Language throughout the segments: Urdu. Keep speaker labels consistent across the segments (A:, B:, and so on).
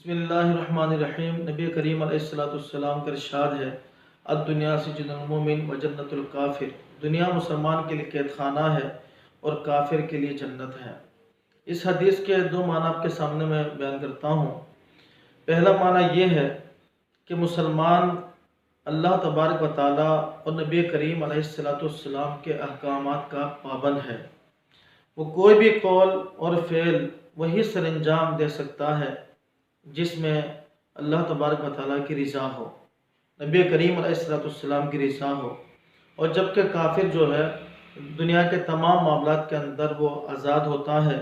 A: بسم اللہ الرحمن الرحیم۔ نبی کریم علیہ السلام کا ارشاد ہے، الدنیا سجن المومن و جنت الکافر، دنیا مسلمان کے لیے قید خانہ ہے اور کافر کے لیے جنت ہے۔ اس حدیث کے دو معنی آپ کے سامنے میں بیان کرتا ہوں۔ پہلا معنی یہ ہے کہ مسلمان اللہ تبارک و تعالیٰ اور نبی کریم علیہ السلام کے احکامات کا پابند ہے۔ وہ کوئی بھی قول اور فعل وہی سر انجام دے سکتا ہے جس میں اللہ تبارک و تعالیٰ کی رضا ہو، نبی کریم علیہ السلام کی رضا ہو، اور جبکہ کافر جو ہے دنیا کے تمام معاملات کے اندر وہ آزاد ہوتا ہے،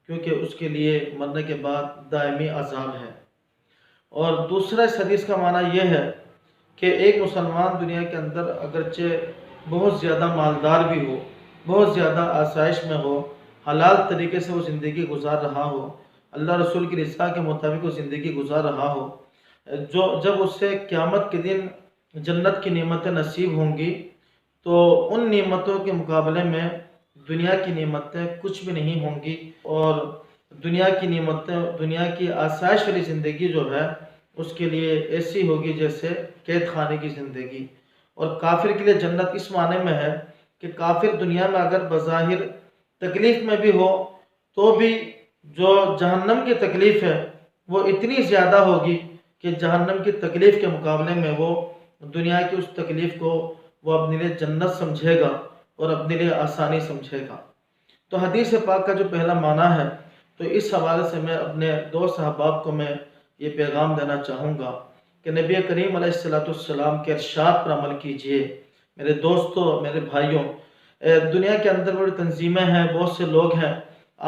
A: کیونکہ اس کے لیے مرنے کے بعد دائمی عذاب ہے۔ اور دوسرا اس حدیث کا معنی یہ ہے کہ ایک مسلمان دنیا کے اندر اگرچہ بہت زیادہ مالدار بھی ہو، بہت زیادہ آسائش میں ہو، حلال طریقے سے وہ زندگی گزار رہا ہو، اللہ رسول کی رضا کے مطابق وہ زندگی گزار رہا ہو، جب اس سے قیامت کے دن جنت کی نعمتیں نصیب ہوں گی تو ان نعمتوں کے مقابلے میں دنیا کی نعمتیں کچھ بھی نہیں ہوں گی، اور دنیا کی نعمتیں، دنیا کی آسائش والی زندگی جو ہے اس کے لیے ایسی ہوگی جیسے قید خانے کی زندگی۔ اور کافر کے لیے جنت اس معنی میں ہے کہ کافر دنیا میں اگر بظاہر تکلیف میں بھی ہو تو بھی جو جہنم کی تکلیف ہے وہ اتنی زیادہ ہوگی کہ جہنم کی تکلیف کے مقابلے میں وہ دنیا کی اس تکلیف کو وہ اپنے لیے جنت سمجھے گا اور اپنے لیے آسانی سمجھے گا۔ تو حدیث پاک کا جو پہلا معنی ہے، تو اس حوالے سے میں اپنے دوست احباب کو میں یہ پیغام دینا چاہوں گا کہ نبی کریم علیہ السلام کے ارشاد پر عمل کیجئے۔ میرے دوستوں، میرے بھائیوں، دنیا کے اندر بڑی تنظیمیں ہیں، بہت سے لوگ ہیں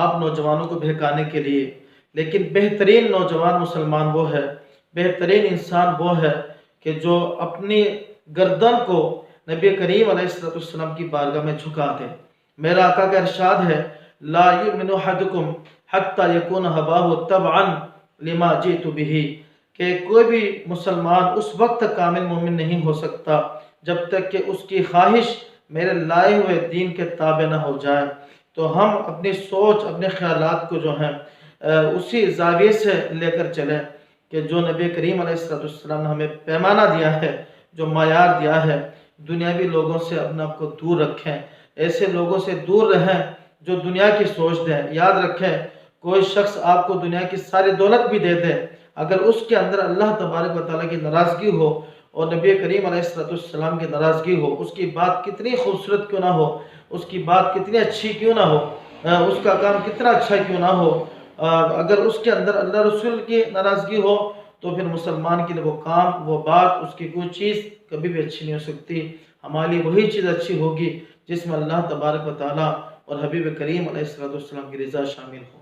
A: آپ نوجوانوں کو بہکانے کے لیے، لیکن بہترین نوجوان مسلمان وہ ہے، بہترین انسان وہ ہے کہ جو اپنی گردن کو نبی کریم علیہ السلام کی بارگاہ میں جھکا دے۔ میرا آقا کا ارشاد ہے، لا یؤمن احدکم حتی یکون ہواہ تبعا لما جئت بہ، کہ کوئی بھی مسلمان اس وقت تک کامل مومن نہیں ہو سکتا جب تک کہ اس کی خواہش میرے لائے ہوئے دین کے تابع نہ ہو جائے۔ تو ہم اپنی سوچ، اپنے خیالات کو جو ہیں اسی زاویے سے لے کر چلیں کہ جو نبی کریم علیہ السلام نے ہمیں پیمانہ دیا ہے، جو معیار دیا ہے، دنیاوی لوگوں سے اپنے آپ کو دور رکھیں، ایسے لوگوں سے دور رہیں جو دنیا کی سوچ دیں۔ یاد رکھیں، کوئی شخص آپ کو دنیا کی ساری دولت بھی دے دے، اگر اس کے اندر اللہ تبارک و تعالیٰ کی ناراضگی ہو اور نبی کریم علیہ السلام کی ناراضگی ہو، اس کی بات کتنی خوبصورت کیوں نہ ہو، اس کی بات کتنی اچھی کیوں نہ ہو، اس کا کام کتنا اچھا کیوں نہ ہو، اگر اس کے اندر اللہ رسول کی ناراضگی ہو تو پھر مسلمان کے لیے وہ کام، وہ بات، اس کی کوئی چیز کبھی بھی اچھی نہیں ہو سکتی۔ ہمارے لیے وہی چیز اچھی ہوگی جس میں اللہ تبارک و تعالیٰ اور حبیب کریم علیہ السلام کی رضا شامل ہو۔